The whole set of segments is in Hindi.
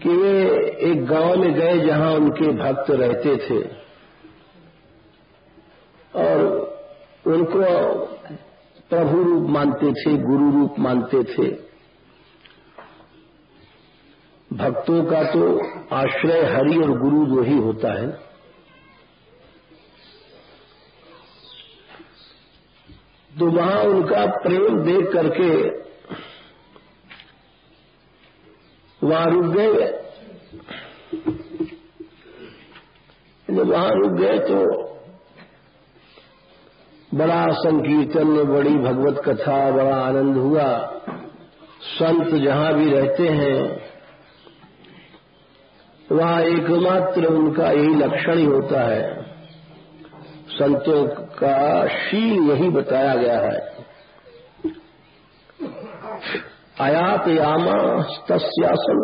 कि वे एक गांव में गए जहां उनके भक्त रहते थे और उनको प्रभु रूप मानते थे, गुरु रूप मानते थे। भक्तों का तो आश्रय हरि और गुरु दो ही होता है। तो वहां उनका प्रेम देख करके वहां रुक गए। जब वहां रुक गए तो बड़ा संकीर्तन में, बड़ी भगवत कथा, बड़ा आनंद हुआ। संत जहां भी रहते हैं वहां एकमात्र उनका यही लक्षण ही होता है। संतों का शील यही बताया गया है। आयात यामा तस्यासन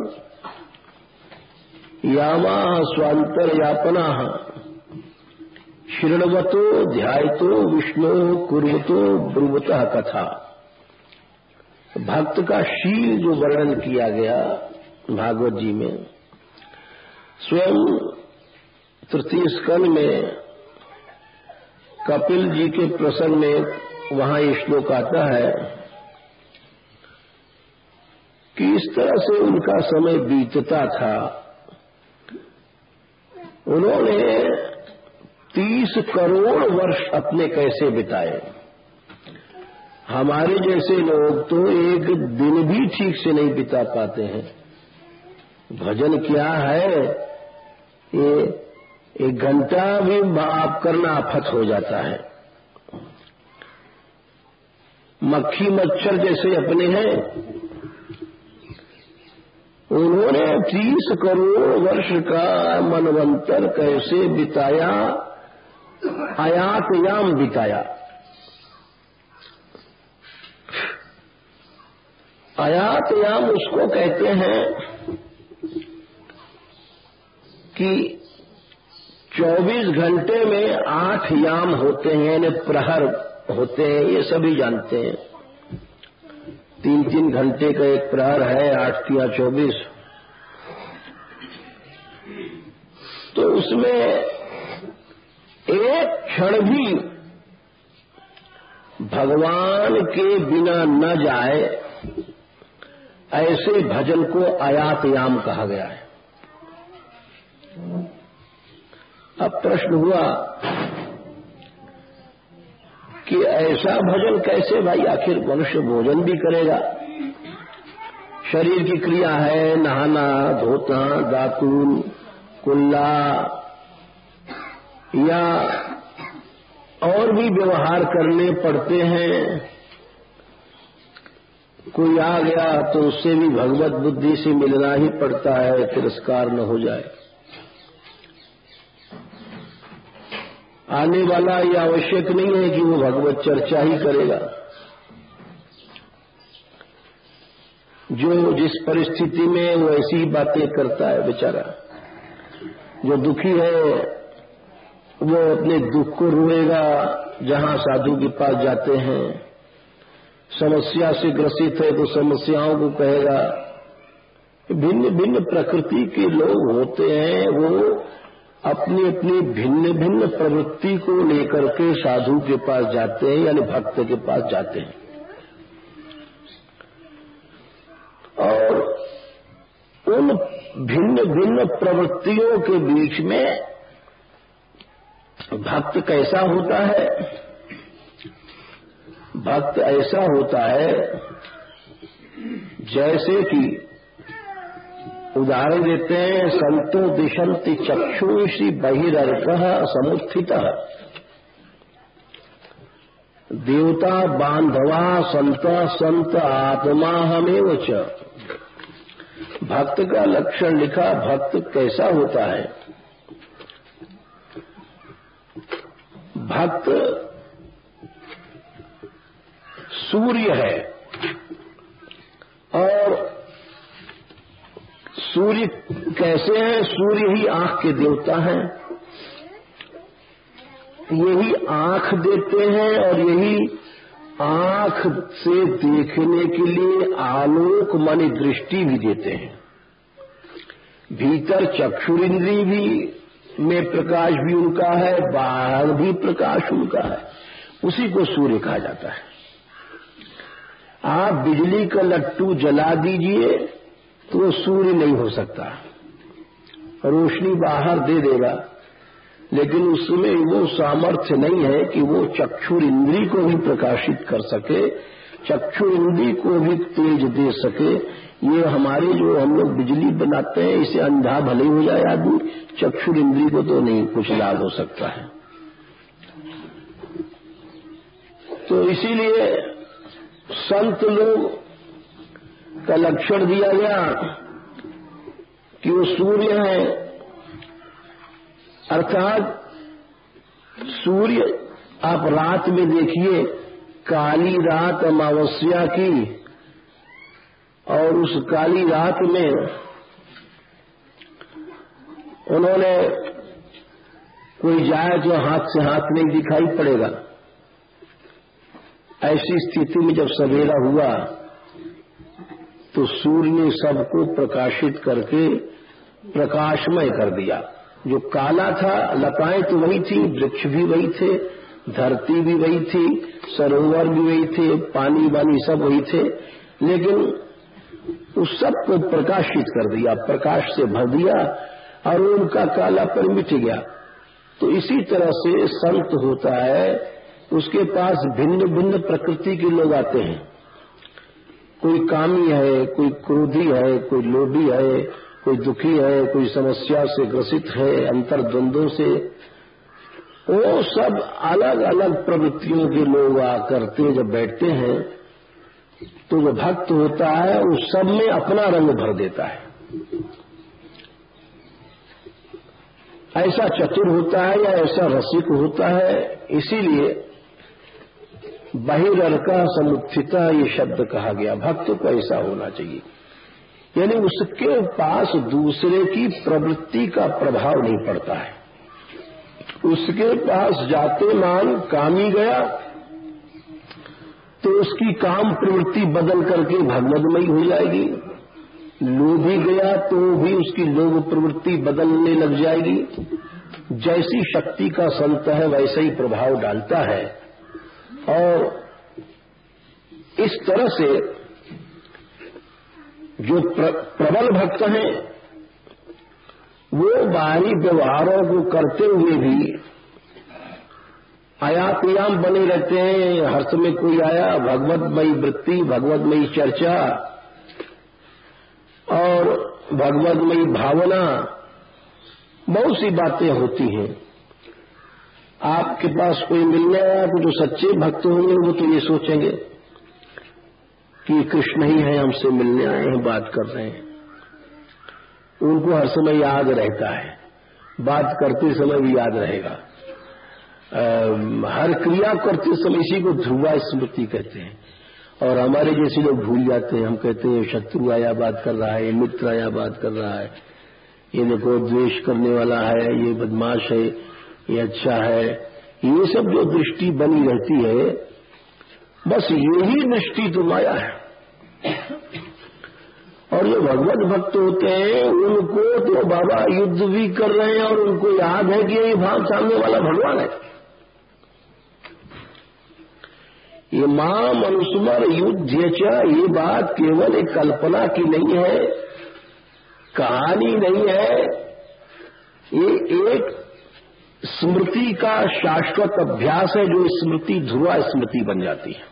यामा स्वांतर यापना शृण्वतो ध्यायतो विष्णु कुर्वतो ब्रुवतः कथा। भक्त का शील जो वर्णन किया गया भागवत जी में, स्वयं तृतीय स्कंद में कपिल जी के प्रसंग में वहां ये श्लोक आता है कि इस तरह से उनका समय बीतता था। उन्होंने 30 करोड़ वर्ष अपने कैसे बिताए। हमारे जैसे लोग तो एक दिन भी ठीक से नहीं बिता पाते हैं। भजन क्या है, ये 1 घंटा भी आप करना आफत हो जाता है। मक्खी मच्छर जैसे अपने हैं, उन्होंने 30 करोड़ वर्ष का मनवंतर कैसे बिताया, आयातयाम बिताया। आयातयाम उसको कहते हैं कि 24 घंटे में 8 याम होते हैं, यानी प्रहर होते हैं। ये सभी जानते हैं। 3-3 घंटे का एक प्रहर है, 8 या 24। तो उसमें एक क्षण भी भगवान के बिना न जाए, ऐसे भजन को आयातयाम कहा गया है। अब प्रश्न हुआ कि ऐसा भजन कैसे भाई, आखिर मनुष्य भोजन भी करेगा, शरीर की क्रिया है, नहाना धोना, दातून कुल्ला या और भी व्यवहार करने पड़ते हैं। कोई आ गया तो उससे भी भगवत बुद्धि से मिलना ही पड़ता है, तिरस्कार न हो जाए। आने वाला ये आवश्यक नहीं है कि वो भगवत चर्चा ही करेगा। जो जिस परिस्थिति में वो ऐसी ही बातें करता है बेचारा। जो दुखी है वो अपने दुख को रोएगा जहां साधु के पास जाते हैं। समस्या से ग्रसित है तो समस्याओं को कहेगा। भिन्न भिन्न प्रकृति के लोग होते हैं, वो अपनी अपनी भिन्न भिन्न प्रवृत्ति को लेकर के साधु के पास जाते हैं, यानी भक्त के पास जाते हैं। और उन भिन्न भिन्न प्रवृत्तियों के बीच में भक्त कैसा होता है? भक्त ऐसा होता है जैसे कि उदाहरण देते हैं, संतो दिशन्ति चक्षुषि बहिरर्कः समुत्थितः देवता बांधवा संत संत आत्मा हमेव च। भक्त का लक्षण लिखा, भक्त कैसा होता है? भक्त सूर्य है और सूर्य कैसे हैं? सूर्य ही आंख के देवता हैं। यही आंख देते हैं और यही आंख से देखने के लिए आलोक मानी दृष्टि भी देते हैं। भीतर चक्षुरिंद्री भी में प्रकाश भी उनका है, बाहर भी प्रकाश उनका है, उसी को सूर्य कहा जाता है। आप बिजली का लट्टू जला दीजिए तो वो सूर्य नहीं हो सकता, रोशनी बाहर दे देगा, लेकिन उसमें वो सामर्थ्य नहीं है कि वो चक्षुर इंद्री को भी प्रकाशित कर सके, चक्षुर इंद्री को भी तेज दे सके। ये हमारे जो हम लोग बिजली बनाते हैं, इसे अंधा भले हो जाए आदमी, चक्षुर इंद्री को तो नहीं कुछ लाभ हो सकता है। तो इसीलिए संत लोग का लक्षण दिया गया कि वो सूर्य है, अर्थात सूर्य आप रात में देखिए, काली रात अमावस्या की, और उस काली रात में उन्होंने कोई जाए जो हाथ से हाथ नहीं दिखाई पड़ेगा। ऐसी स्थिति में जब सवेरा हुआ तो सूर्य ने सबको प्रकाशित करके प्रकाशमय कर दिया। जो काला था, लताएं तो वही थी, वृक्ष भी वही थे, धरती भी वही थी, सरोवर भी वही थे, पानी वानी सब वही थे, लेकिन उस सब को प्रकाशित कर दिया, प्रकाश से भर दिया और उनका कालापन मिट गया। तो इसी तरह से संत होता है, उसके पास भिन्न भिन्न प्रकृति के लोग आते हैं। कोई कामी है, कोई क्रोधी है, कोई लोभी है, कोई दुखी है, कोई समस्या से ग्रसित है, अंतर्द्वंदों से, वो सब अलग अलग प्रवृत्तियों के लोग आकर जब बैठते हैं तो जो भक्त होता है उस सब में अपना रंग भर देता है। ऐसा चतुर होता है या ऐसा रसिक होता है। इसीलिए बहिरर्का समुत्थिता ये शब्द कहा गया। भक्त को ऐसा होना चाहिए, यानी उसके पास दूसरे की प्रवृत्ति का प्रभाव नहीं पड़ता है। उसके पास जाते मान कामी गया तो उसकी काम प्रवृत्ति बदल करके भगवदमयी हो जाएगी, लोभी गया तो भी उसकी लोभ प्रवृत्ति बदलने लग जाएगी। जैसी शक्ति का संत है वैसा ही प्रभाव डालता है। और इस तरह से जो प्रबल भक्त हैं वो बाहरी व्यवहारों को करते हुए भी आयातयाम बने रहते हैं। हर समय कोई आया, भगवतमयी वृत्ति, भगवतमयी चर्चा और भगवतमयी भावना, बहुत सी बातें होती हैं। आपके पास कोई मिलने आया तो जो सच्चे भक्त होंगे वो तो ये सोचेंगे कि कृष्ण ही है, हमसे मिलने आए हैं, बात कर रहे हैं। उनको हर समय याद रहता है, बात करते समय भी याद रहेगा। हर क्रिया करते समय इसी को ध्रुवा स्मृति कहते हैं। और हमारे जैसे लोग भूल जाते हैं, हम कहते हैं शत्रु आया बात कर रहा है, मित्र आया बात कर रहा है, ये देखो द्वेष करने वाला है, ये बदमाश है, ये अच्छा है। ये सब जो दृष्टि बनी रहती है, बस यही दृष्टि तो माया है। और जो भगवत भक्त होते हैं उनको तो बाबा युद्ध भी कर रहे हैं और उनको याद है कि ये भाव सामने वाला भगवान है। ये मां मनुस्मर युद्धेच, ये बात केवल एक कल्पना की नहीं है, कहानी नहीं है, ये एक स्मृति का शाश्वत अभ्यास है, जो स्मृति ध्रुवा स्मृति बन जाती है।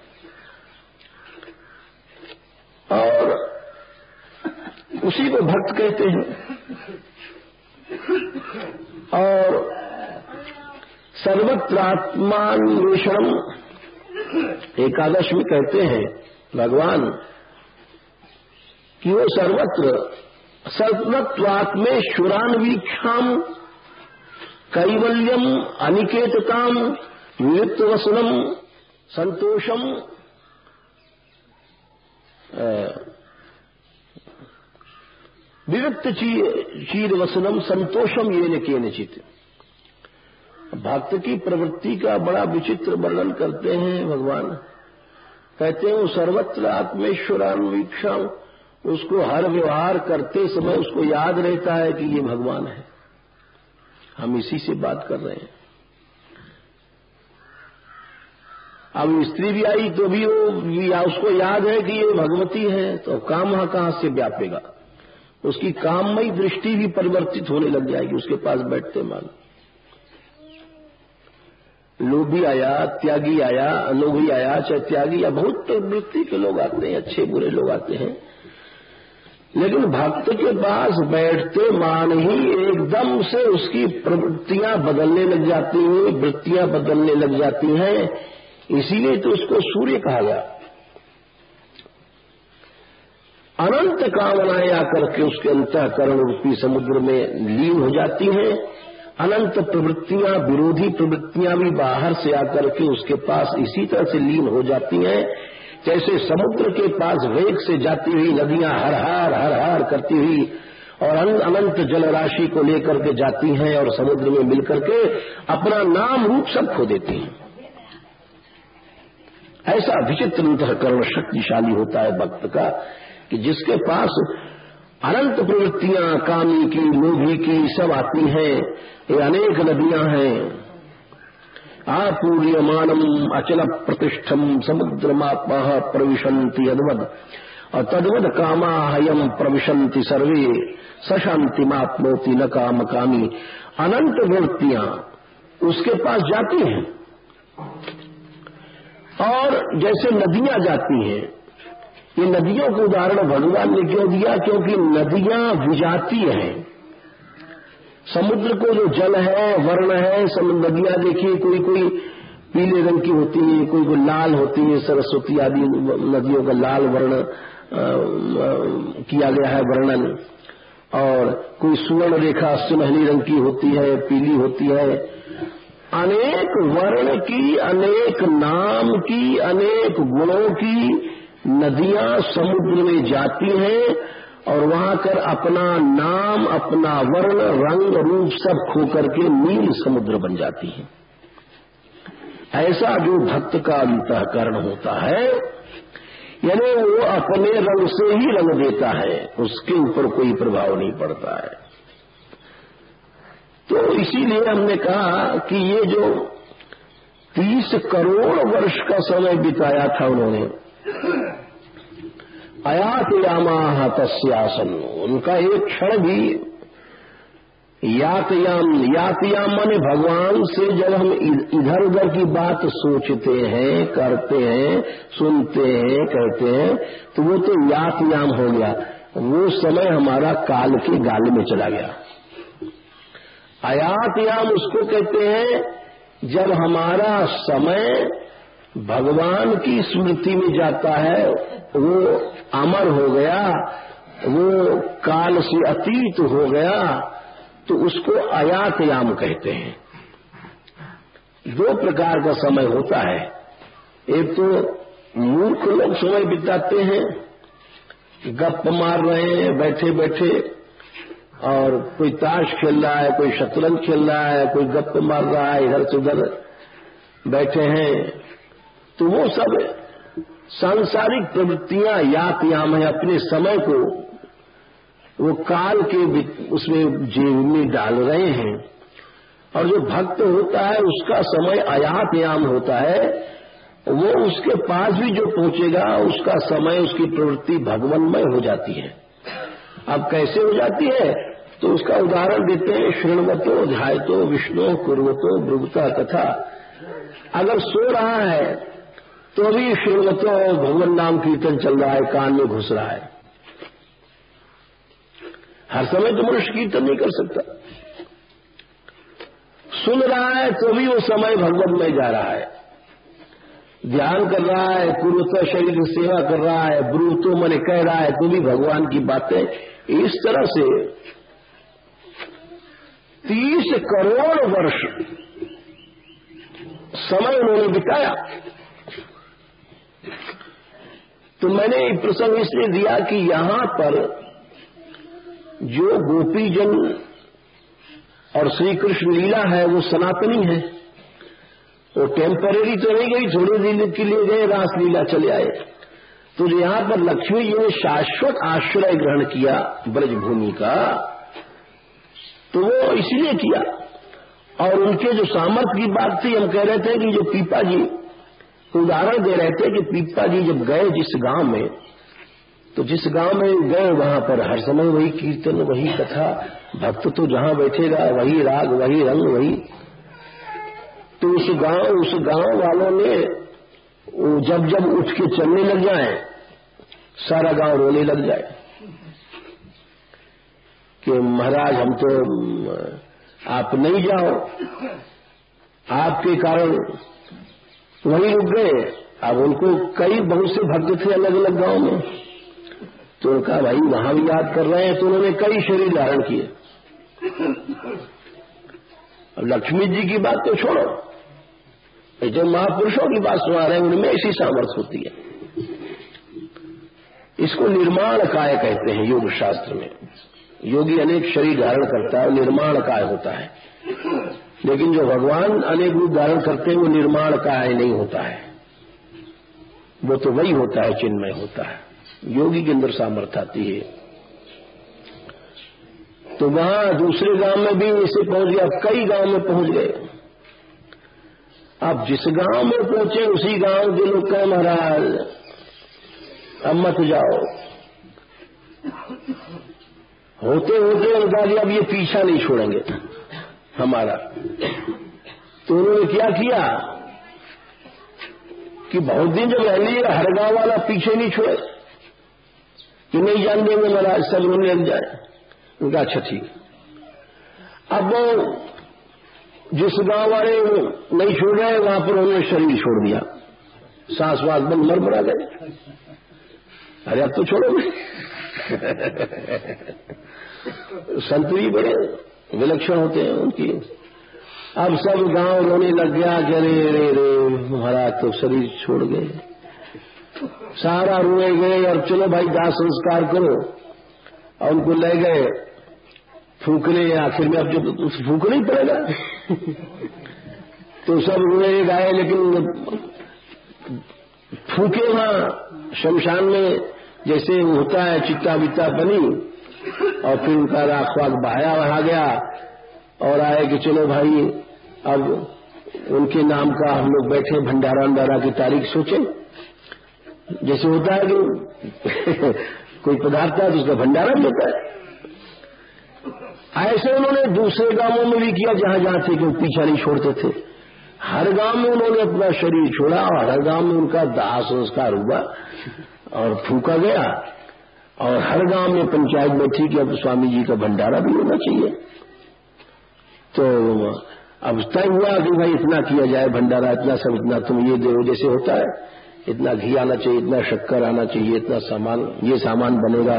और उसी को भक्त कहते हैं। और सर्वत्रात्मान्वेषणम एकादश में कहते हैं भगवान कि वो सर्वत्वात्मेश्वरान्वीक्षाम कैवल्यम अनिकेतताम विविक्तवसनम संतोषम विविक्त चीरवसनम संतोषम ये न केनचित। भक्त की प्रवृत्ति का बड़ा विचित्र वर्णन करते हैं भगवान। कहते हैं वो सर्वत्र आत्मेश्वरान्वीक्षाम, उसको हर व्यवहार करते समय उसको याद रहता है कि ये भगवान है, हम इसी से बात कर रहे हैं। अब स्त्री भी आई तो भी उसको याद है कि ये भगवती है, तो काम वहां कहां से व्यापेगा। उसकी काममयी दृष्टि भी परिवर्तित होने लग जाएगी उसके पास बैठते मान। लोभी आया, त्यागी आया, अलोभी आया, चाहे त्यागी या बहुत प्रवृत्ति के लोग आते हैं, अच्छे बुरे लोग आते हैं, लेकिन भक्त के पास बैठते मान ही एकदम से उसकी प्रवृत्तियां बदलने लग जाती हैं, वृत्तियां बदलने लग जाती हैं। इसीलिए तो उसको सूर्य कहा गया। अनंत कामनाएं आकर के उसके अंतःकरण रूपी समुद्र में लीन हो जाती हैं। अनंत प्रवृत्तियां, विरोधी प्रवृत्तियां भी बाहर से आकर के उसके पास इसी तरह से लीन हो जाती हैं, जैसे समुद्र के पास वेग से जाती हुई नदियां हर हार करती हुई और अनंत जल राशि को लेकर के जाती हैं और समुद्र में मिलकर के अपना नाम रूप सब खो देती हैं। ऐसा विचित्र अंतःकरण शक्तिशाली होता है भक्त का कि जिसके पास अनंत प्रवृत्तियां कामी की, लोभी की सब आती हैं। ये अनेक नदियां हैं। आपूर्यमानम अचल प्रतिष्ठम समुद्रमात्मा प्रविशन्ति अद्वद और तद्वद कामा हयम प्रविशन्ति सर्वे सशांतिमात्मोति न काम कामी। अनंत वृत्तियां उसके पास जाती हैं और जैसे नदियां जाती हैं। ये नदियों का उदाहरण भगवान ने क्यों दिया? क्योंकि नदियां विजाती हैं। समुद्र को जो जल है, वर्ण है, नदियां देखिए कोई कोई पीले रंग की होती है, कोई कोई लाल होती है। सरस्वती आदि नदियों का लाल वर्ण किया गया है वर्णन, और कोई सुवर्ण रेखा सुनहली रंग की होती है, पीली होती है। अनेक वर्ण की, अनेक नाम की, अनेक गुणों की नदियां समुद्र में जाती हैं और वहां कर अपना नाम, अपना वर्ण, रंग, रूप सब खो करके नील समुद्र बन जाती है। ऐसा जो भक्त का अंतःकरण होता है, यानी वो अपने रंग से ही रंग देता है, उसके ऊपर कोई प्रभाव नहीं पड़ता है। तो इसीलिए हमने कहा कि ये जो 30 करोड़ वर्ष का समय बिताया था उन्होंने, अयातयामाह तस्यासन, उनका एक क्षण भी यातयाम माने भगवान से जब हम इधर उधर की बात सोचते हैं, करते हैं, सुनते हैं, कहते हैं, तो वो तो यातयाम हो गया। वो समय हमारा काल के गाल में चला गया। अयातयाम उसको कहते हैं जब हमारा समय भगवान की स्मृति में जाता है, वो अमर हो गया, वो काल से अतीत हो गया, तो उसको अयातयाम कहते हैं। 2 प्रकार का समय होता है। एक तो मूर्ख लोग समय बिताते हैं, गप मार रहे हैं बैठे बैठे, और कोई ताश खेल रहा है, कोई शतरंज खेल रहा है, कोई गप मार रहा है, इधर से उधर बैठे हैं, तो वो सब सांसारिक प्रवृत्तियां यातयाम है। अपने समय को वो काल के उसमें जेब में डाल रहे हैं। और जो भक्त होता है उसका समय अयातयाम होता है। वो उसके पास भी जो पहुंचेगा उसका समय, उसकी प्रवृत्ति भगवन्मय हो जाती है। अब कैसे हो जाती है? तो उसका उदाहरण देते हैं, शृण्वतो ध्यायतो विष्णु कुर्वतो ब्रुवता कथा। अगर सो रहा है तो अभी शृण्वतो भगवान नाम कीर्तन चल रहा है, कान में घुस रहा है। हर समय तो मनुष्य कीर्तन नहीं कर सकता। सुन रहा है तो भी वो समय भगवत में जा रहा है, ध्यान कर रहा है, कुरुता शरीर की सेवा कर रहा है, ब्रूतो मने कह रहा है, तो भी भगवान की बातें। इस तरह से 30 करोड़ वर्ष समय उन्होंने बिताया। तो मैंने प्रसंग इसलिए दिया कि यहां पर जो गोपीजन और श्री कृष्ण लीला है वो सनातनी है। वो टेम्परेरी तो नहीं गई, थोड़े दिन के लिए गए, रास लीला चले आए। तो यहां पर लक्ष्मी जी ने शाश्वत आश्रय ग्रहण किया ब्रजभूमि का, तो वो इसलिए किया। और उनके जो सामर्थ्य की बात थी, हम कह रहे थे कि जो पीपा जी उदाहरण दे रहे थे कि पीपा जी जब गए जिस गांव में, तो जिस गांव में गए वहां पर हर समय वही कीर्तन, वही कथा, भक्त तो जहां बैठेगा वही राग, वही रंग, वही। तो उस गांव वालों ने जब जब उठ के चलने लग जाए, सारा गांव रोने लग जाए कि महाराज हम तो, आप नहीं जाओ, आपके कारण वहीं रुक गए। अब उनको कई बहुत से भक्त थे अलग अलग गांव में, तो उनका भाई वहां भी याद कर रहे हैं, तो उन्होंने कई शरीर धारण किए। अब लक्ष्मी जी की बात तो छोड़ो, जो महापुरुषों की बात सुना रहे हैं उनमें ऐसी सामर्थ्य होती है। इसको निर्माण काय कहते हैं योग शास्त्र में। योगी अनेक शरीर धारण करता है, निर्माण काय होता है। लेकिन जो भगवान अनेक रूप धारण करते हैं वो निर्माण काय नहीं होता है, वो तो वही होता है, चिन्मय होता है। योगी के अंदर सामर्थ्य आती है। तो वहां दूसरे गांव में भी इसे पहुंच गया, कई गांव में पहुंच गए। अब जिस गांव में पहुंचे उसी गांव के लोग कहे महाराज अब मत जाओ। होते होते उनका अब ये पीछा नहीं छोड़ेंगे हमारा। तो उन्होंने क्या किया कि बहुत दिन जब रह लिए, हर गांव वाला पीछे नहीं छोड़े कि नहीं जान देंगे महाराज, सब रोने लग जाए। उनका अच्छा ठीक। अब वो जिस गांव वाले नहीं छोड़ रहे वहां पर उन्होंने शरीर छोड़ दिया, सांस वास बंद, मर मरा गए। अरे अब तो छोड़ोगे। संत भी बड़े विलक्षण होते हैं उनकी। अब सब गांव रोने लग गया कि अरे रे रे महाराज तो शरीर छोड़ गए। सारा रोए गए और चलो भाई दाह संस्कार करो, और उनको ले गए फूकने। आखिर में अब जो फूकना ही पड़ेगा। तो सब रोए गए, लेकिन फूके वहां शमशान में जैसे होता है, चित्ता वित्ता बनी और फिर उनका राख वाख बहाया वहां गया और आए कि चलो भाई अब उनके नाम का हम लोग बैठे भंडारा अंडारा की तारीख सोचे। जैसे होता है कि कोई पदार्थ है तो उसका भंडारा भी होता है। ऐसे उन्होंने दूसरे गांवों में भी किया जहां जहां थे कि वो पीछा नहीं छोड़ते थे। हर गांव में उन्होंने अपना शरीर छोड़ा और हर गांव में उनका दाह संस्कार हुआ और फूका गया। और हर गांव में पंचायत बैठी कि अब स्वामी जी का भंडारा भी होना चाहिए। तो अब तय हुआ कि भाई इतना किया जाए भंडारा, इतना सब, इतना तुम ये दो, जैसे होता है इतना घी आना चाहिए, इतना शक्कर आना चाहिए, इतना सामान, ये सामान बनेगा,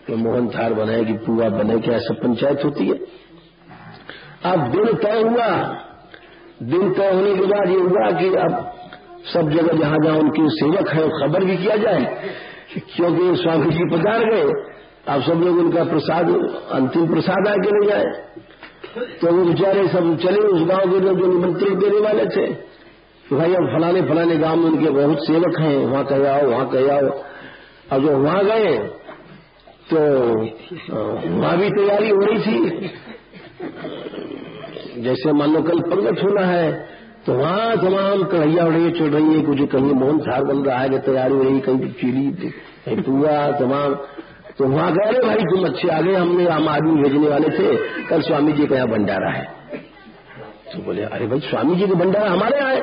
तो मोहन थार बनाएगी, पुआ बनेगी, ऐसा पंचायत होती है। अब दिन तय हुआ। दिन तय होने के बाद ये हुआ कि अब सब जगह जहां जहां उनके सेवक है खबर भी किया जाए, क्योंकि स्वामी जी पधार गए। अब सब लोग उनका प्रसाद, अंतिम प्रसाद आके ले जाए। तो वो बेचारे सब चले उस गांव के लोग जो निमंत्रण देने वाले थे, तो भाई अब फलाने फलाने गांव में उनके बहुत सेवक हैं, वहां कह आओ, वहां कह आओ। अब जो वहां गए तो वहां भी तैयारी हो रही थी। जैसे मान लो कल पंगत होना है तो वहां तमाम कढ़ैया उड़ैया चढ़ रही है, कुछ कहीं मोहन थार बन रहा है, तैयारी हो रही, कहीं चीली, कहीं पुआ, तमाम। तो वहां कह रहे भाई तुम अच्छे आ गए, हमने आम आदमी भेजने वाले थे, कल स्वामी जी का यहाँ भंडारा है। तो बोले अरे भाई स्वामी जी का भंडारा हमारे यहाँ है।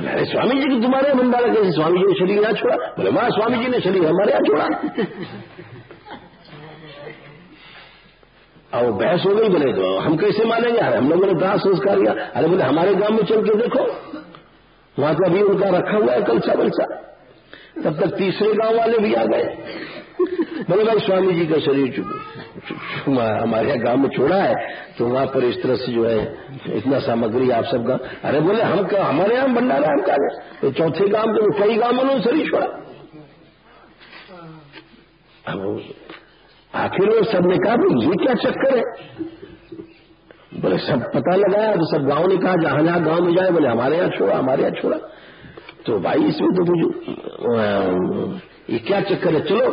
अरे स्वामी जी की तुम्हारे भंडारा कैसे? स्वामी जी ने शरीर यहाँ छोड़ा? बोले वहां स्वामी जी ने शरीर हमारे यहाँ छोड़ा। और बहस हो गई। बोले तो हम कैसे मानेंगे, हम लोगों ने दाह संस्कार किया। अरे बोले हमारे गांव में चल के देखो, वहां तो अभी उनका रखा हुआ है कलसा बलसा। तब तक तीसरे गांव वाले भी आ गए। बोले भाई स्वामी जी का शरीर हमारे यहाँ गांव में छोड़ा है, तो वहां पर इस तरह से जो है इतना सामग्री आप सबका। अरे बोले हम क्या, हमारे यहाँ भंडारा हम कहा। तो चौथे गांव के कई गांव में उन्होंने शरीर छोड़ा। अब आखिर वो सबने कहा ये क्या चक्कर है? बोले सब पता लगाया तो सब गांव ने कहा जहां जहां गांव में जाए, बोले हमारे यहाँ छोड़ा, हमारे यहाँ छोड़ा। तो भाई इसमें तो मुझे ये क्या चक्कर है, चलो।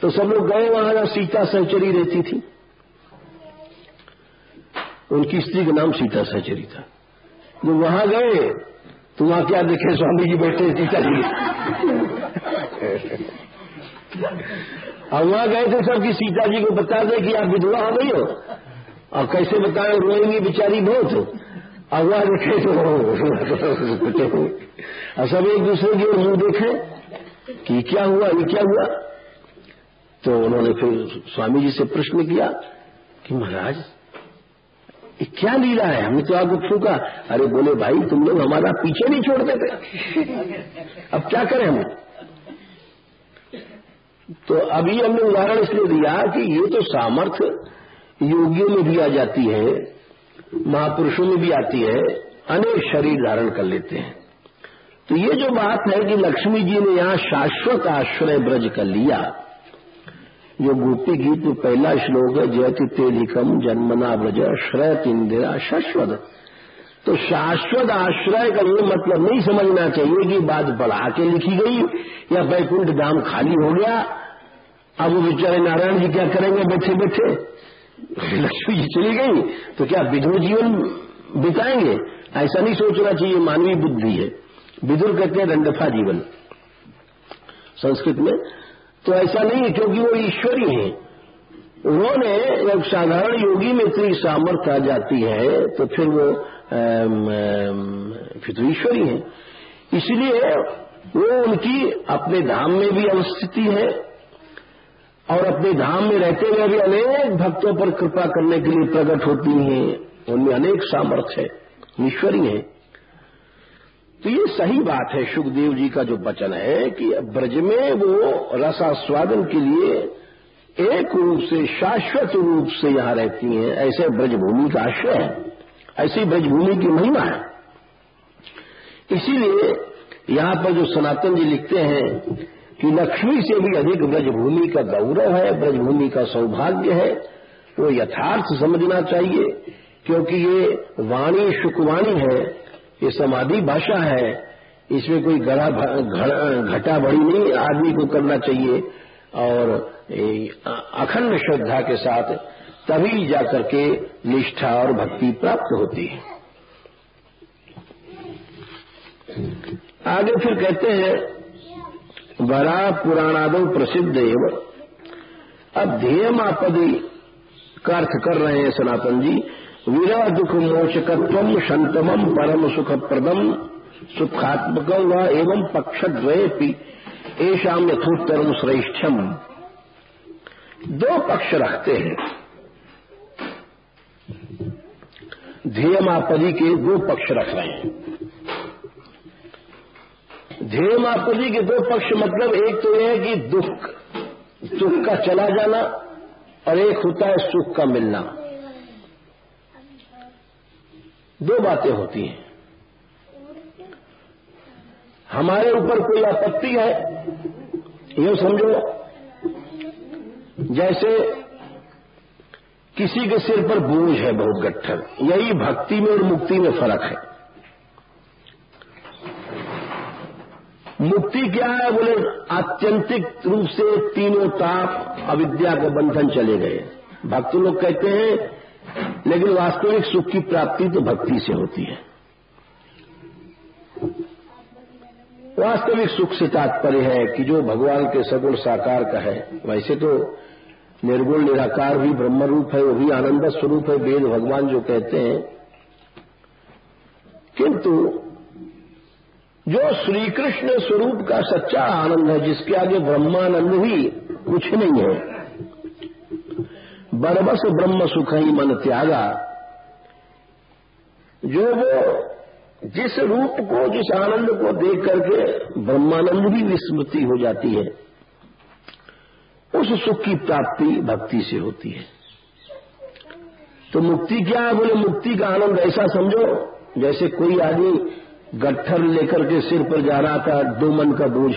तो सब लोग गए वहां जहां सीता सहचरी रहती थी। उनकी स्त्री का नाम सीता सहचरी था। वो वहां गए तो वहां क्या देखे, स्वामी जी बैठे सीता जी। और वहां गए थे सब कि सीता जी को बता दे कि आप विधवा हो गई हो, और कैसे बताएं, रोएंगी बेचारी बहुत। और वहां देखे तो और सब एक दूसरे की ओर मुंह देखे कि क्या हुआ, ये क्या हुआ। तो उन्होंने फिर स्वामी जी से प्रश्न किया कि महाराज ये क्या लीला है, हमने तो आपको फूका। अरे बोले भाई तुम लोग हमारा पीछे नहीं छोड़ते थे, अब क्या करें हम। तो अभी हमने उदाहरण इसलिए दिया कि ये तो सामर्थ्य योगियों में भी आ जाती है, महापुरुषों में भी आती है, अनेक शरीर धारण कर लेते हैं। तो ये जो बात है कि लक्ष्मी जी ने यहां शाश्वत आश्रय ब्रज कर लिया, जो गोपी गीत में पहला श्लोक है, जयति तेधिकम जन्मना ब्रज श्रयत इंदिरा शाश्वत। तो शाश्वत आश्रय का ये मतलब नहीं समझना चाहिए कि बात बढ़ा के लिखी गई या वैकुंठ धाम खाली हो गया, अब वो बेचारे नारायण जी क्या करेंगे बैठे बैठे, लक्ष्मी जी चली गई तो क्या विधुर जीवन बिताएंगे, ऐसा नहीं सोचना चाहिए। मानवीय बुद्धि है, विधुर कहते हैं दंडफा जीवन संस्कृत में। तो ऐसा नहीं है, क्योंकि वो ईश्वरी हैं। उन्होंने जब साधारण योगी में इतनी सामर्थ्य आ जाती है तो फिर वो फिर तो ईश्वरी है। इसलिए वो उनकी अपने धाम में भी अवस्थिति है और अपने धाम में रहते हुए भी अनेक भक्तों पर कृपा करने के लिए प्रकट होती हैं। उनमें अनेक सामर्थ्य है, ईश्वरी है। तो ये सही बात है शुकदेव जी का जो वचन है कि ब्रज में वो रसास्वादन के लिए एक रूप से शाश्वत रूप से यहां रहती हैं। ऐसे ब्रजभूमि का आश्रय है, ऐसी ब्रजभूमि की महिमा है। इसीलिए यहां पर जो सनातन जी लिखते हैं कि लक्ष्मी से भी अधिक ब्रजभूमि का गौरव है, ब्रजभूमि का सौभाग्य है, वो यथार्थ समझना चाहिए। क्योंकि ये वाणी शुकवाणी है, ये समाधि भाषा है, इसमें कोई घटा बढ़ी नहीं आदमी को करना चाहिए। और अखंड श्रद्धा के साथ तभी जाकर के निष्ठा और भक्ति प्राप्त होती है। आगे फिर कहते हैं वरा पुराणादो प्रसिद्ध एवं। अब ध्येयमापदी का अर्थ कर रहे हैं सनातन जी। विरह दुख मोचकत्वम शंतमम परम सुखप्रदम सुखात्मकम व एवं पक्षद्वयेपि एषाम यथोत्तरम श्रेष्ठम। दो पक्ष रखते हैं, ध्येयमापदी के दो पक्ष रख रहे हैं। ध्येयमापदी के दो पक्ष मतलब एक तो यह है कि दुख का चला जाना और एक होता है सुख का मिलना। दो बातें होती हैं। हमारे ऊपर कोई आपत्ति है, ये समझो जैसे किसी के सिर पर बोझ है बहुत गट्ठर। यही भक्ति में और मुक्ति में फर्क है। मुक्ति क्या है बोले, आत्यंतिक रूप से तीनों ताप अविद्या का बंधन चले गए। भक्त लोग कहते हैं, लेकिन वास्तविक सुख की प्राप्ति तो भक्ति से होती है। वास्तविक सुख से तात्पर्य है कि जो भगवान के सगुण साकार का है। वैसे तो निर्गुण निराकार भी ब्रह्म रूप है, वो भी आनंद स्वरूप है, वेद भगवान जो कहते हैं। किंतु जो श्री कृष्ण स्वरूप का सच्चा आनंद है, जिसके आगे ब्रह्मानंद भी कुछ नहीं है, बरबस ब्रह्म सुख ही मन त्यागा, जो वो जिस रूप को, जिस आनंद को देख करके ब्रह्मानंद भी विस्मृति हो जाती है, उस सुख की प्राप्ति भक्ति से होती है। तो मुक्ति क्या है बोले, मुक्ति का आनंद ऐसा समझो जैसे कोई आदमी गट्ठर लेकर के सिर पर जा रहा था, 2 मन का बोझ,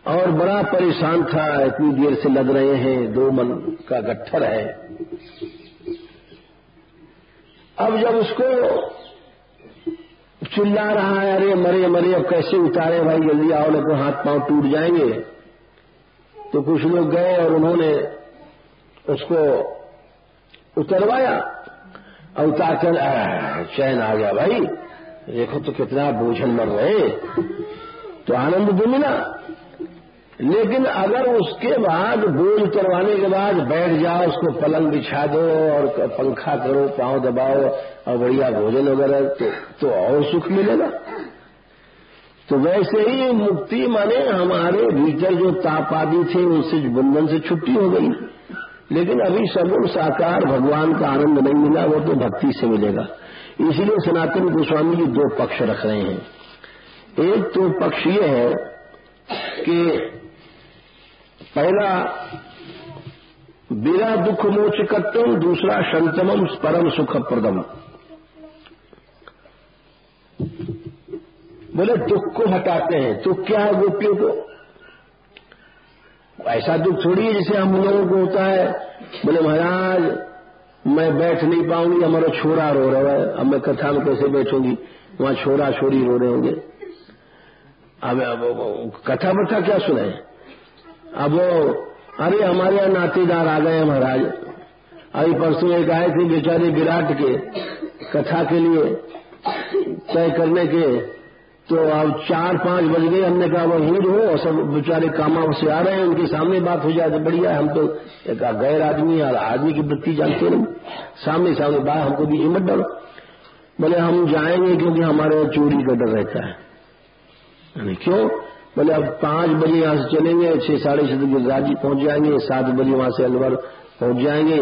और बड़ा परेशान था, इतनी देर से लग रहे हैं, 2 मन का गट्ठर है। अब जब उसको चिल्ला रहा है, अरे मरे मरे, अब कैसे उतारे भाई, जल्दी आओ नहीं तो हाथ पांव टूट जाएंगे। तो कुछ लोग गए और उन्होंने उसको उतरवाया और उतारकर चैन आ गया। भाई देखो तो कितना बोझल मर रहे, तो आनंद तो मिला। लेकिन अगर उसके बाद बोझ उतरवाने के बाद बैठ जाओ, उसको पलंग बिछा दो और पंखा करो, पांव दबाओ और बढ़िया भोजन वगैरह, तो और सुख मिलेगा। तो वैसे ही मुक्ति माने हमारे भीतर जो ताप आदि थे उनसे बंधन से छुट्टी हो गई। लेकिन अभी सगुण साकार भगवान का आनंद नहीं मिला, वो तो भक्ति से मिलेगा। इसलिए सनातन गोस्वामी जी दो पक्ष रख रहे हैं। एक तो पक्ष ये है कि पहला बिना दुख मोचकत्वम, दूसरा शंतमम परम सुखप्रदम। बोले दुख को हटाते हैं। दुख क्या है गोपियों को? ऐसा दुख थोड़ी है जैसे हम लोगों को होता है। बोले महाराज मैं बैठ नहीं पाऊंगी, हमारा छोरा रो रहा है, अब मैं कथा में कैसे बैठूंगी, वहां छोरा छोरी रो रहे होंगे। अब कथा बथा क्या सुने? अब अरे हमारे यहाँ नातेदार आ गए हैं महाराज, अभी परसों एक आए थे बेचारे विराट के कथा के लिए तय करने के, तो अब 4-5 बज गए। हमने कहा वो हिंद हो और सब बेचारे कामा से आ रहे हैं, उनके सामने बात हो जाए तो बढ़िया। हम तो एक गैर आदमी और आदमी की वृत्ति जानते नहीं, सामने सामने बात, हमको बीच मत डालो। बोले हम जाएंगे क्योंकि हमारे यहाँ चोरी का डर रहता है। क्यों? बोले अब 5 बजे यहां से चलेंगे, 6-6:30 बजे गिरिराज पहुंच जाएंगे, 7 बजे वहां से अलवर पहुंच जाएंगे,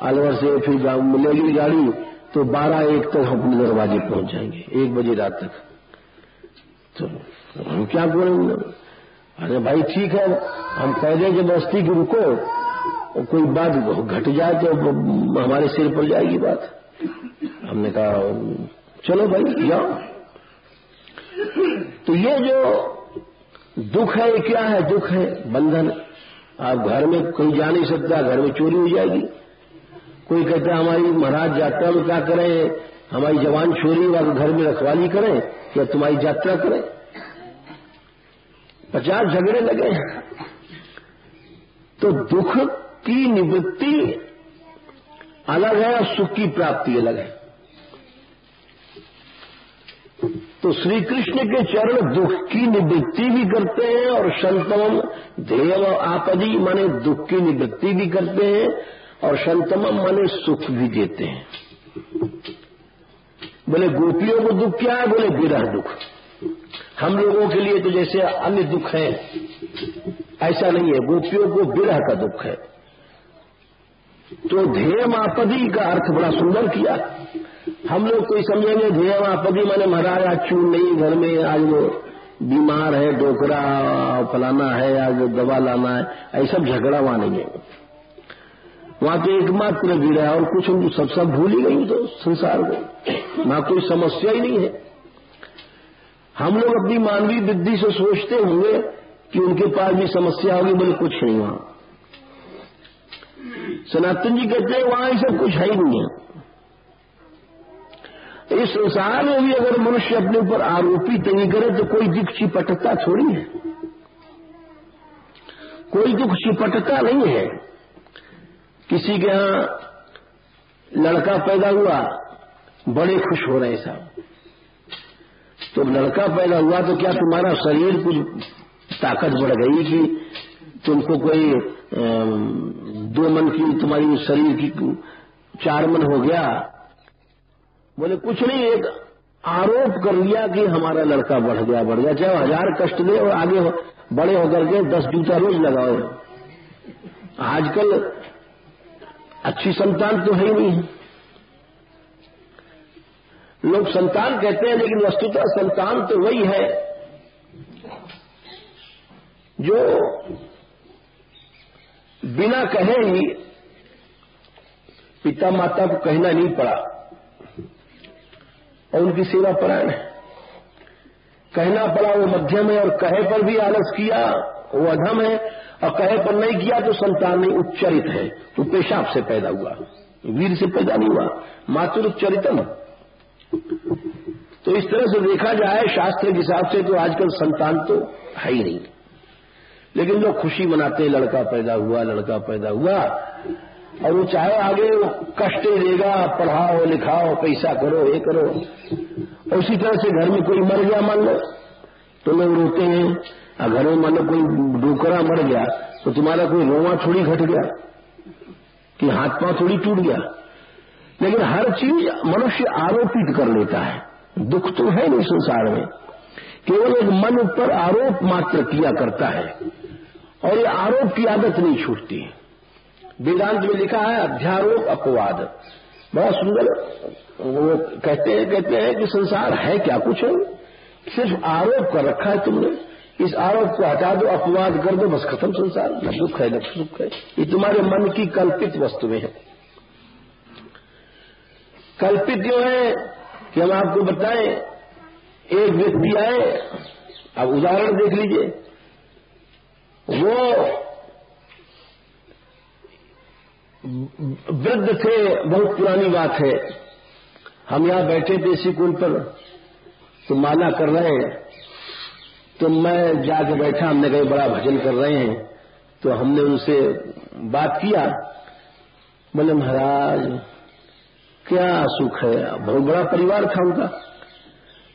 अलवर से फिर मिलेगी गाड़ी तो 12-1 तक हम अपने दरवाजे पहुंच जाएंगे, 1 बजे रात तक। तो हम क्या बोलेंगे? अरे भाई ठीक है, हम कह दें जबरदस्ती की रुको, और कोई बात घट जाए तो हमारे सिर पर जाएगी बात। हमने कहा चलो भाई जाओ। तो ये जो दुख है, क्या है? दुख है बंधन। आप घर में कोई जा नहीं सकता, घर में चोरी हो जाएगी। कोई कहता है हमारी महाराज यात्रा में क्या करें, हमारी जवान छोरी वाले घर में रखवाली करें या तुम्हारी यात्रा करें? 50 झगड़े लगे। तो दुख की निवृत्ति अलग है और सुख की प्राप्ति अलग है। तो श्री कृष्ण के चरण दुख की निवृत्ति भी करते हैं और शंतमम ध्येय आपदी माने दुख की निवृत्ति भी करते हैं और शंतमम माने सुख भी देते हैं। बोले गोपियों को दुख क्या है? बोले विरह दुख। हम लोगों के लिए तो जैसे अन्य दुख है ऐसा नहीं है, गोपियों को विरह का दुख है। तो ध्येय आपदी का अर्थ बड़ा सुंदर किया। हम लोग कोई समझेंगे ध्येय आपदी माने महाराज आज चून नहीं घर में, आज वो बीमार है, डोकरा फलाना है, आज दवा लाना है, ऐसा झगड़ा वहां नहीं है। वहां तो एकमात्र विरह और कुछ सब भूल ही गई तो संसार को, वहां कोई समस्या ही नहीं है। हम लोग अपनी मानवीय बुद्धि से सोचते होंगे कि उनके पास भी समस्या होगी, बोले कुछ नहीं वहां। सनातन जी कहते हैं वहां सब कुछ है ही नहीं है। इस संसार में भी अगर मनुष्य अपने ऊपर आरोपित नहीं करे तो कोई दुख चिपटता थोड़ी है, कोई दुख चिपटता नहीं है। किसी के यहां लड़का पैदा हुआ, बड़े खुश हो रहे हैं साहब। तो लड़का पैदा हुआ तो क्या तुम्हारा शरीर कुछ ताकत बढ़ गई कि तुमको कोई 2 मन की तुम्हारी शरीर की 4 मन हो गया? बोले कुछ नहीं, एक आरोप कर लिया कि हमारा लड़का बढ़ गया, चाहे 1000 कष्ट दे और आगे बड़े होकर के 10 जूता रोज लगाओ। आजकल अच्छी संतान तो है ही नहीं है। लोग संतान कहते हैं लेकिन वस्तुतः संतान तो वही है जो बिना कहे ही पिता माता को कहना नहीं पड़ा और उनकी सेवा परायण है। कहना पड़ा वो मध्यम है और कहे पर भी आलस किया वो अधम है, और कहे पर नहीं किया तो संतान नहीं उच्चरित है, तो पेशाब से पैदा हुआ, वीर से पैदा नहीं हुआ। मातुर उच्चरितम। तो इस तरह से देखा जाए शास्त्र के हिसाब से तो आजकल संतान तो है ही नहीं, लेकिन लोग खुशी मनाते हैं लड़का पैदा हुआ, लड़का पैदा हुआ, और वो चाहे आगे कष्ट देगा, पढ़ाओ लिखाओ, पैसा करो, ये करो। और उसी तरह से घर में कोई मर गया मान लो तो लोग रोते हैं, और घर में मान लो कोई डोकरा मर गया तो तुम्हारा कोई रोवा थोड़ी घट गया कि हाथ पांव थोड़ी टूट गया। लेकिन हर चीज मनुष्य आरोपित कर लेता है, दुख तो है नहीं संसार में, केवल एक मन पर आरोप मात्र किया करता है, और ये आरोप की आदत नहीं छूटती। वेदांत में लिखा है अध्यारोप अपवाद, बड़ा सुंदर वो कहते हैं कि संसार है क्या, कुछ है, सिर्फ आरोप कर रखा है तुमने, इस आरोप को हटा दो, अपवाद कर दो, बस खत्म संसार, न दुख है न सुख है। ये तुम्हारे मन की कल्पित वस्तुएं हैं। कल्पित क्यों है कि हम आपको बताएं, एक व्यक्ति आए, अब उदाहरण देख लीजिए, वो वृद्ध थे, बहुत पुरानी बात है, हम यहां बैठे थे इसी कुल पर, तो माला कर रहे हैं, तो मैं जाके बैठा, हमने कहीं बड़ा भजन कर रहे हैं, तो हमने उनसे बात किया, बोले महाराज क्या सुख है, बहुत बड़ा परिवार था उनका।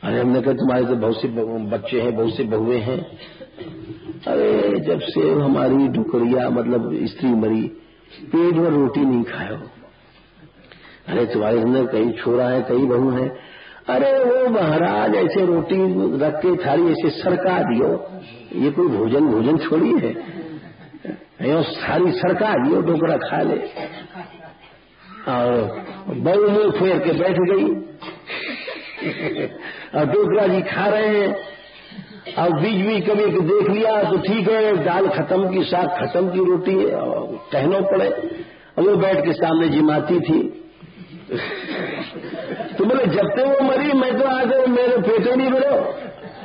अरे हमने कहा तुम्हारे तो बहुत से बच्चे हैं, बहुत से बहुएं हैं। अरे जब से हमारी डुकरिया मतलब स्त्री मरी, पेट भर रोटी नहीं खाए हो। अरे तुम्हारे अंदर कई छोरा है, कई बहू है। अरे वो महाराज ऐसे रोटी रख के थाली ऐसे सरका दियो, ये कोई भोजन छोड़ी है, थाली सरका दियो, डोकरा खा ले। और बहू मुंह फेर के बैठ गई और डोकरा जी खा रहे हैं, और बीच बीच कभी देख लिया तो ठीक है, दाल खत्म की, साग खत्म की, रोटी टहनो पड़े, और वो बैठ के सामने जिमाती थी। तो बोले जब तक वो मरी मैं तो आ गए, मेरे पेटे नहीं भरो।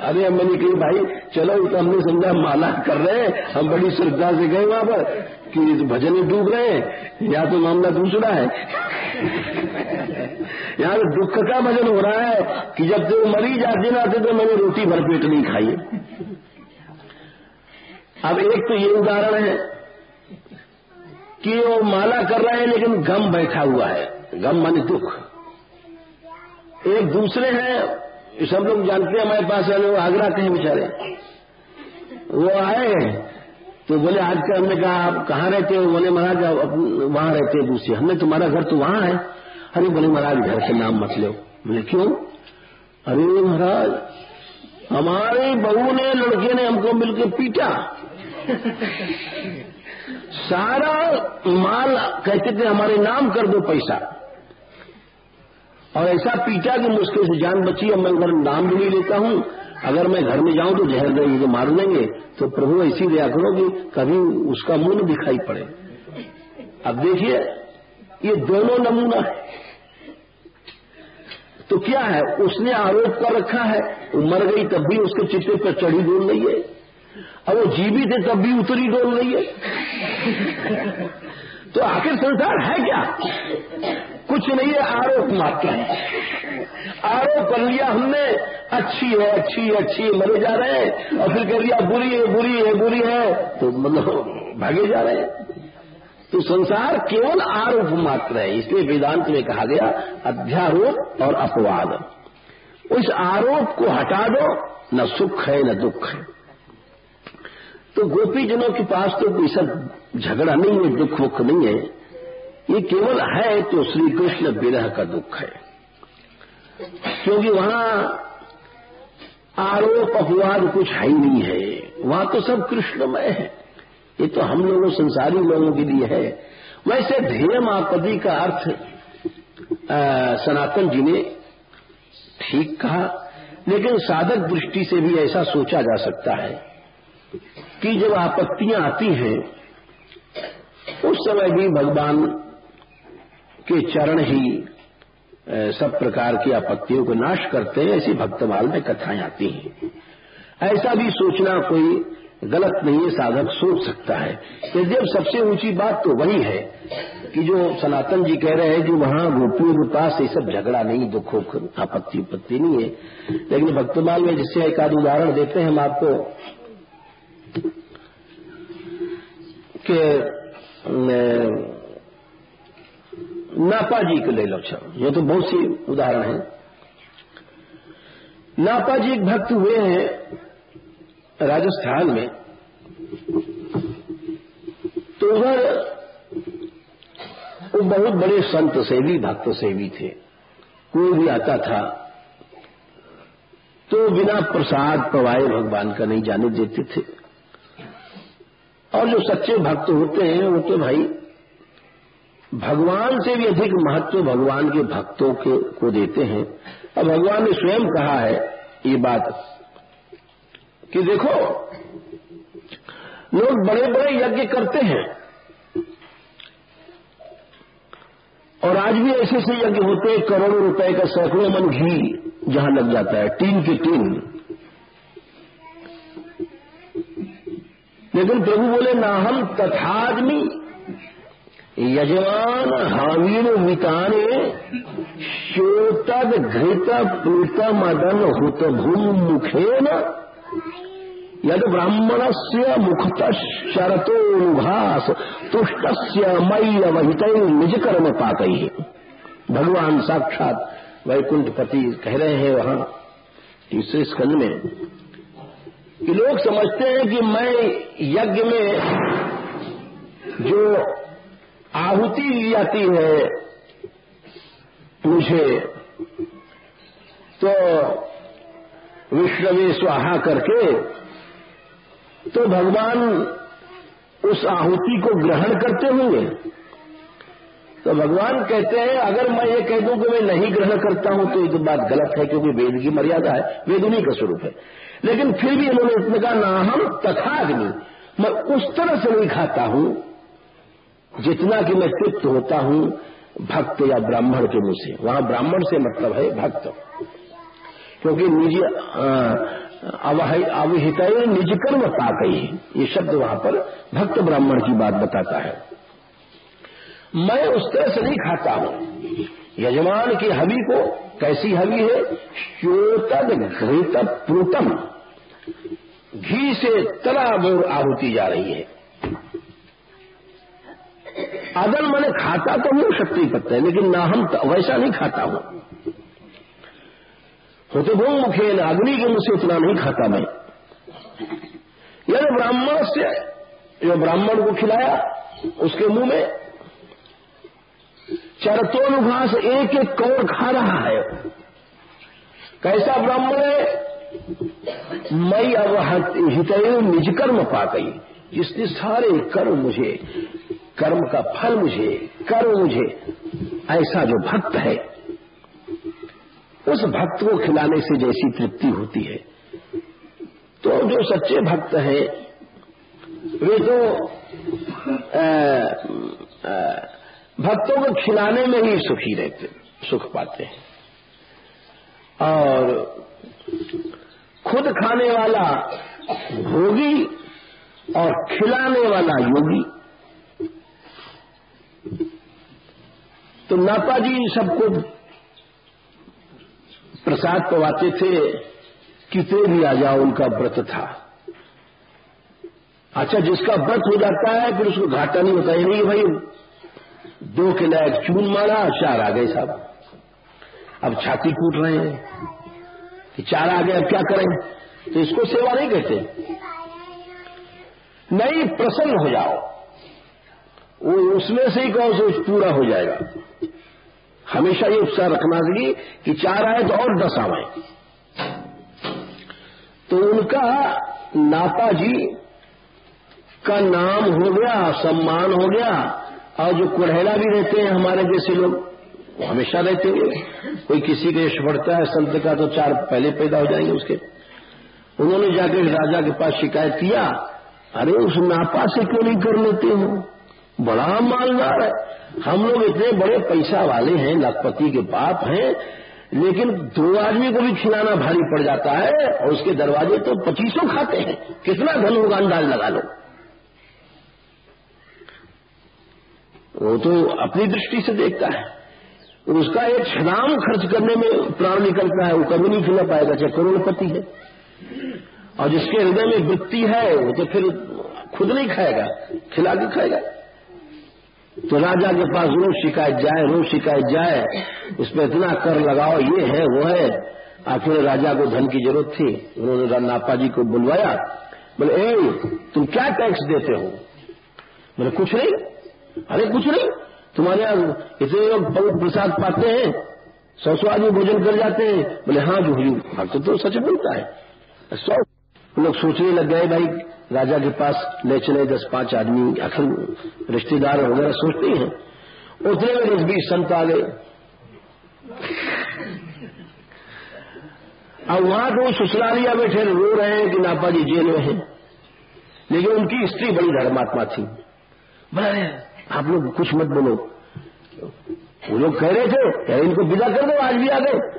अरे मैंने कही भाई चलो, तो हमने समझा माला कर रहे हैं, हम बड़ी श्रद्धा से गए वहां पर कि भजन में डूब रहे हैं, या तो मामला दूसरा है। यहाँ तो दुख का भजन हो रहा है कि जब तक वो मरी जाते ना थे तो मैंने रोटी भर पेट नहीं खाई। अब एक तो ये उदाहरण है कि वो माला कर रहे हैं लेकिन गम बैठा हुआ है, गम माने दुख। एक दूसरे हैं, सब लोग जानते हैं, हमारे पास वाले वो आगरा के हैं बेचारे, वो आए तो बोले आज का, हमने कहा आप कहाँ रहते हो, बोले महाराज वहां रहते हैं दूसरे। हमने तुम्हारा घर तो वहां है। अरे बोले महाराज घर के नाम मत लो। बोले क्यों? अरे महाराज हमारी बहू ने, लड़के ने हमको मिलकर पीटा, सारा माल कहते थे हमारे नाम कर दो पैसा, और ऐसा पीटा कि मुश्किल से जान बची। अब मैं घर नाम भी नहीं लेता हूं, अगर मैं घर में जाऊं तो जहर देंगे तो मार देंगे, तो प्रभु ऐसी दया करो कि कभी उसका मुंह न दिखाई पड़े। अब देखिए ये दोनों नमूना है। तो क्या है, उसने आरोप कर रखा है, वो मर गई तब भी उसके चित्ते पर चढ़ी डोल रही है, और वो जीवित है तब भी उतरी डोल रही है। तो आखिर संसार है क्या? कुछ नहीं है, आरोप मात्र है। आरोप कर लिया हमने, अच्छी है अच्छी है अच्छी है, मरे जा रहे हैं, और फिर कह दिया बुरी है बुरी है बुरी है, तो मतलब भागे जा रहे हैं। तो संसार केवल आरोप मात्र है, इसलिए वेदांत में कहा गया अध्यारोप और अपवाद। उस आरोप को हटा दो, न सुख है न दुख है। तो गोपीजनों के पास तो कोई सब झगड़ा नहीं है, दुख वुख नहीं है, ये केवल है तो श्री कृष्ण विरह का दुख है, क्योंकि वहां आरोप अपवाद कुछ है ही नहीं है, वहां तो सब कृष्णमय है। ये तो हम लोगों संसारी लोगों के लिए है। वैसे ध्येय मापदी का अर्थ सनातन जी ने ठीक कहा, लेकिन साधक दृष्टि से भी ऐसा सोचा जा सकता है कि जब आपत्तियां आती हैं उस समय भी भगवान के चरण ही सब प्रकार की आपत्तियों को नाश करते हैं, ऐसी भक्तमाल में कथाएं आती हैं। ऐसा भी सोचना कोई गलत नहीं है, साधक सोच सकता है। यदि सबसे ऊंची बात तो वही है कि जो सनातन जी कह रहे हैं कि वहां गोपियों के पास ये सब झगड़ा नहीं, दुखों आपत्ति उपत्ति नहीं है, लेकिन भक्तमाल में जिससे एक आध उदाहरण देते हैं हम आपको कि नापा जी को ले लो। अच्छा, ये तो बहुत सी उदाहरण है। नापा जी एक भक्त हुए हैं राजस्थान में, तो उधर वो बहुत बड़े संत सेवी भक्त सेवी थे। कोई भी आता था तो बिना प्रसाद पवाए भगवान का नहीं जाने देते थे। और जो सच्चे भक्त होते हैं वो तो भाई भगवान से भी अधिक महत्व भगवान के भक्तों को देते हैं। अब भगवान ने स्वयं कहा है ये बात कि देखो, लोग बड़े बड़े यज्ञ करते हैं और आज भी ऐसे ऐसे यज्ञ होते हैं, करोड़ों रुपए का सैकड़ों मन घी जहां लग जाता है, टीन की टीन। लेकिन प्रभु बोले ना हम तथाग्नि यजमान हावीर विताने श्योतद घृत प्लुत मदन हुत भूम मुखेन यद ब्राह्मणस्य मुखतः शरतोनुघास तुष्टस्य मयि अवहितैः निज कर्म पातैः। भगवान साक्षात वैकुंठपति कह रहे हैं वहां तीसरे स्कंद में कि लोग समझते हैं कि मैं यज्ञ में जो आहुति दी जाती है मुझे, तो विश्रवे स्वाहा करके, तो भगवान उस आहुति को ग्रहण करते होंगे। तो भगवान कहते हैं अगर मैं ये कह दूं कि मैं नहीं ग्रहण करता हूं तो ये तो बात गलत है, क्योंकि वेद की मर्यादा है, वेद उन्हीं का स्वरूप है। लेकिन फिर भी इन्होंने इतने कहा ना हम तथाग्नि, मैं उस तरह से नहीं खाता हूं जितना कि मैं तृप्त होता हूं भक्त या ब्राह्मण के मुंह से। वहां ब्राह्मण से मतलब है भक्त, क्योंकि निज अवहित निज कर्म पाकई, ये शब्द वहां पर भक्त ब्राह्मण की बात बताता है। मैं उस तरह से नहीं खाता हूं यजमान की हवि को। कैसी हवि है? श्योतद घृत प्लुतम, घी से तला मोर आहुति जा रही है। अदल मैंने खाता तो हूं शक्ति पत्ते, लेकिन ना हम वैसा नहीं खाता हूं। होते भूम मुखे अग्नि के मुंह से उतना नहीं खाता मैं। यानी ब्राह्मण से जो ब्राह्मण को खिलाया उसके मुंह में चरतोनुघास एक एक कौर खा रहा है। कैसा ब्राह्मण है? मई अवहितैः निज कर्म पाकई, जिसने सारे कर्म मुझे, कर्म का फल मुझे, कर्म मुझे, ऐसा जो भक्त है उस भक्त को खिलाने से जैसी तृप्ति होती है, तो जो सच्चे भक्त हैं वे तो भक्तों को खिलाने में ही सुखी रहते, सुख पाते हैं। और खुद खाने वाला भोगी और खिलाने वाला योगी। तो नापा जी सबको प्रसाद पवाते थे, कितने भी आ जाओ, उनका व्रत था। अच्छा, जिसका व्रत हो जाता है फिर उसको घाटा नहीं होता। नहीं भाई 2 के लायक चून मारा, 4 आ गए साहब, अब छाती कूट रहे हैं कि 4 आ गए, अब क्या करें? तो इसको सेवा नहीं कहते। नहीं, प्रसन्न हो जाओ, वो उसमें से ही कौन से पूरा हो जाएगा। हमेशा ये उत्साह रखना चाहिए कि 4 आए तो और 10 आए। तो उनका नापा जी का नाम हो गया, सम्मान हो गया। और जो कुढ़ेला भी रहते हैं हमारे जैसे लोग, वो हमेशा रहते हैं। कोई किसी का यश बढ़ता है संत का तो 4 पहले पैदा हो जाएंगे उसके। उन्होंने जाकर राजा के पास शिकायत किया, अरे उस नापा से क्यों नहीं कर लेते हो? बड़ा मालदार है, हम लोग इतने बड़े पैसा वाले हैं, लखपति के बाप हैं, लेकिन 2 आदमी को भी खिलाना भारी पड़ जाता है और उसके दरवाजे तो 2500 खाते हैं। कितना धन होगा अंदाज लगा लो। वो तो अपनी दृष्टि से देखता है, उसका एक छदाम खर्च करने में प्राण निकलता है, वो कभी नहीं खिला पाएगा, चाहे करोड़पति है। और जिसके हृदय में वृत्ति है वो तो फिर खुद नहीं खाएगा, खिला के खाएगा। तो राजा के पास रोज शिकायत जाए, इस पर इतना कर लगाओ, ये है वो है। आखिर राजा को धन की जरूरत थी, उन्होंने नापा जी को बुलवाया, बोले ए तुम क्या टैक्स देते हो? बोले कुछ नहीं। अरे कुछ नहीं, तुम्हारे यहाँ इतने लोग प्रसाद पाते हैं, 100 आदमी भोजन कर जाते हैं। बोले हाँ जो हुजूर, तो सच बोलता है। 100 लोग सोचने लग गए, भाई राजा के पास ले चले 10-5 आदमी, आखिर रिश्तेदार वगैरह सोचते ही हैं। उतने में 10-20 संत आ गए। अब वहां तो ससुरालिया बैठे रो रहे हैं कि नापा जी जेल में हैं, लेकिन उनकी स्त्री बड़ी धर्मात्मा थी। बोले आप लोग कुछ मत बोलो। वो लोग कह रहे थे इनको विदा कर दो, आज भी आ गए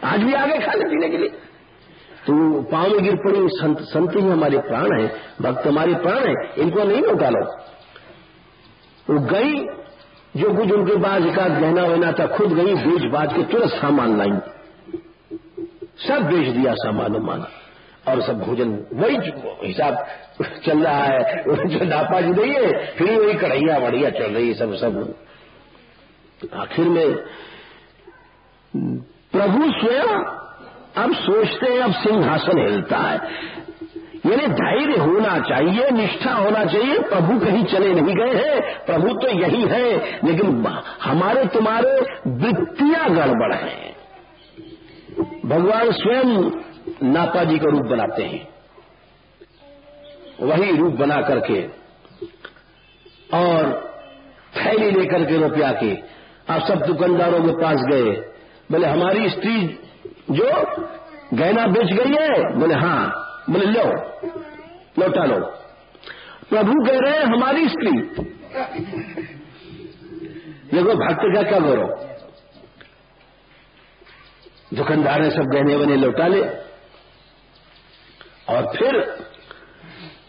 आज भी आ गए खाने पीने के लिए। तो पांव में गिर पड़ी, संत ही हमारे प्राण है, भक्त हमारे प्राण है, इनको नहीं लौटा लो। वो गई, जो कुछ उनके पास एकाध गहना वहना था खुद गई, बेच बाज के तुरंत सामान लाई, सब बेच दिया सामान वामान, और सब भोजन वही हिसाब चल रहा है। जो नापा जी नहीं है, फिर वही कढ़ैया बढ़िया चल रही है, सब। आखिर में प्रभु स्वयं अब सोचते हैं, अब सिंहासन हिलता है, यानी धैर्य होना चाहिए, निष्ठा होना चाहिए। प्रभु कहीं चले नहीं गए हैं, प्रभु तो यही है, लेकिन हमारे तुम्हारे वृत्तियां गड़बड़ हैं। भगवान स्वयं नापा जी का रूप बनाते हैं, वही रूप बना करके और थैली लेकर के रुपया के आप सब दुकानदारों के पास गए। बोले हमारी स्त्री जो गहना बेच गई है? बोले हाँ। बोले लो लौटा लो। प्रभु कह रहे हैं हमारी स्त्री। देखो भक्त का क्या गौरव। दुकानदार ने सब गहने वहने लौटा ले और फिर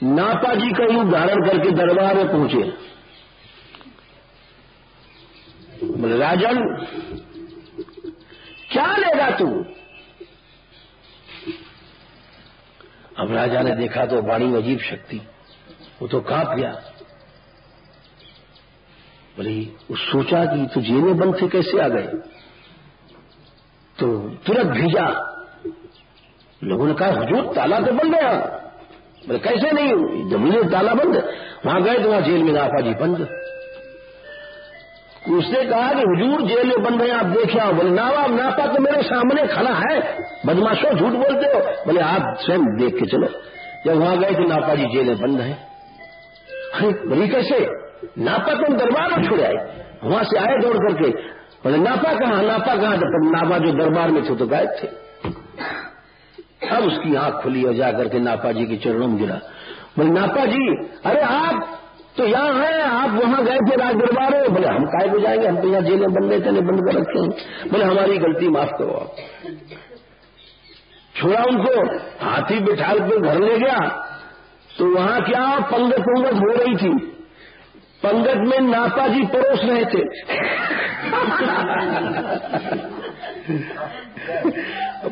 नापा जी का रूप धारण करके दरबार में पहुंचे। बोले राजन क्या लेगा तू? अब राजा ने देखा तो वाणी में अजीब शक्ति, वो तो कांप गया। बोले वो सोचा कि तो जेल में बंद थे, कैसे आ गए? तो तुरंत भेजा। लोगों ने कहा हुजूर ताला तो बंद है। बोले कैसे नहीं, जमीन ताला बंद। वहां गए तो वहां जेल में नापा जी बंद। उसने कहा कि हुजूर जेल में बंद है, आप देखे आओ। बोले नापा तो मेरे सामने खड़ा है, बदमाशों झूठ बोलते हो। बोले आप स्वयं देख के चलो। जब वहां गए तो नापा जी जेल में बंद है। अरे बोली कैसे? नापा तो दरबार में छुड़े आए, वहां से आए दौड़ करके। बोले नापा कहाँ? तब नापा जो दरबार में थे तो गायब थे। अब उसकी आंख खुली और जाकर के नापा जी के चरणों में गिरा। बोले नापा जी अरे आप तो यहाँ हैं, आप वहां गए थे राज दरबार में। बोले हम काय को जाएंगे, हम तो यहाँ जेल में बंद कर रखे हैं। बोले हमारी गलती माफ करो आप। छोड़ा उनको, हाथी बिठाल कर घर ले गया। तो वहां क्या पंगत हो रही थी। पंगत में नापा जी परोस रहे थे।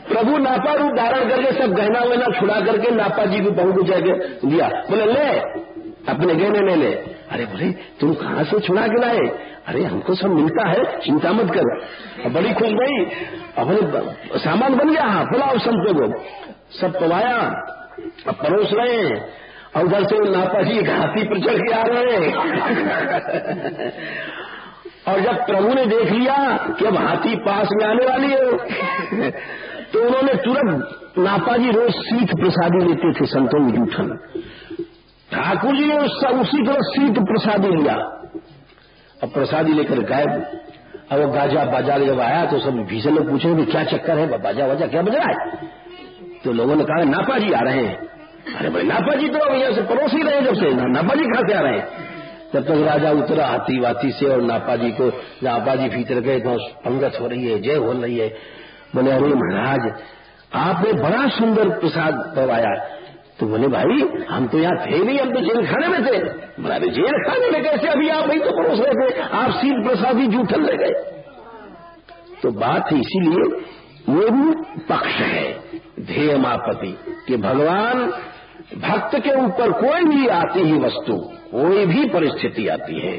प्रभु नापा रूप धारण करके सब गहना वहना छुड़ा करके नापा जी को बहू को जाके दिया। बोले ले अपने गहने ले ले। अरे बोले तुम कहां से छुड़ा के लाए? अरे हमको सब मिलता है, चिंता मत कर। बड़ी खुश भई, अपने सामान बन गया। हाँ बुलाओ संतों को। सब पवाया, अब परोस रहे हैं और उधर से नापा जी हाथी पर चढ़ के आ रहे हैं। और जब प्रभु ने देख लिया कि अब हाथी पास में आने वाली है तो उन्होंने तुरंत, नापा जी रोज सीख प्रसादी लेते थे संतों में जूठन। ठाकुर जी ने उसी तरह सीख प्रसादी लिया। अब प्रसादी लेकर गायब। अब वो गाजा बाजा जब आया तो सब भीषण लोग पूछे कि क्या चक्कर है, बाजा वाजा क्या बज रहा है? तो लोगों ने कहा नापा जी आ रहे हैं। अरे भाई नापा जी तो यहाँ से पड़ोस ही रहे, जब से नापा जी कहां से आ रहे हैं? जब तक राजा उतरा हाथी वाती से और नापा जी भीतर गए तो पंगत हो रही है, जय हो रही है। बोले अरे महाराज आपने बड़ा सुंदर प्रसाद करवाया, तो बोले भाई हम तो यहाँ थे नहीं, हम तो जेल खाने में थे। बोला जेल खाने में कैसे, अभी आप ही तो परोस रहे थे, आप सीध प्रसादी जूठन ले गए। तो बात इसीलिए वो भी पक्ष है ध्येयमापति कि भगवान भक्त के ऊपर कोई भी आती ही वस्तु, कोई भी परिस्थिति आती है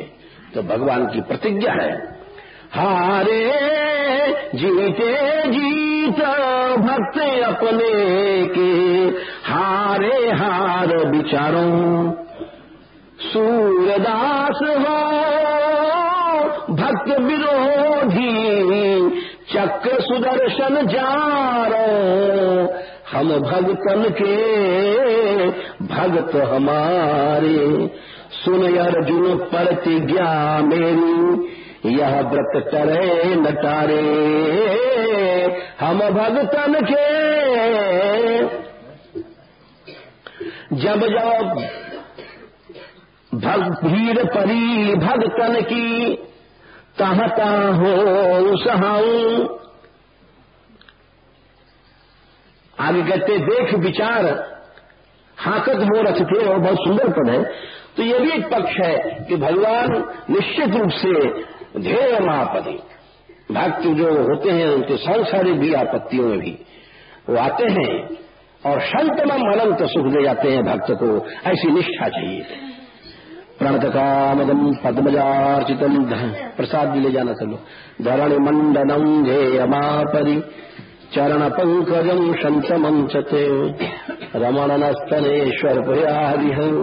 तो भगवान की प्रतिज्ञा है, हारे जीते जीत भक्त अपने के, हारे हार विचारों सूरदास हो भक्त विरोधी, चक्र सुदर्शन जारो हम भगतन के भगत हमारे, सुन अर्जुन प्रतिज्ञा मेरी यह व्रत करे नटारे, हम भगतन के जब जब भीड़ परी भगतन की, तहाँ तहाँ हो सहाऊं। आगे कहते देख विचार हाकत हो रथ के, और बहुत सुंदर पद है। तो ये भी एक पक्ष है कि भगवान निश्चित रूप से ध्येयमापति, भक्त जो होते हैं उनके सांसारिक भी आपत्तियों में भी वो आते हैं और शंतनम अनंत सुख दे जाते हैं भक्त को। ऐसी निष्ठा चाहिए। प्रणतकामदम पद्मजार्चितम, प्रसाद भी ले जाना चलो, धरणि मंडनम ध्येयमापति, चरण पंकजम शंतमं चते, रमणनस्तनेश्वर प्रियारिहं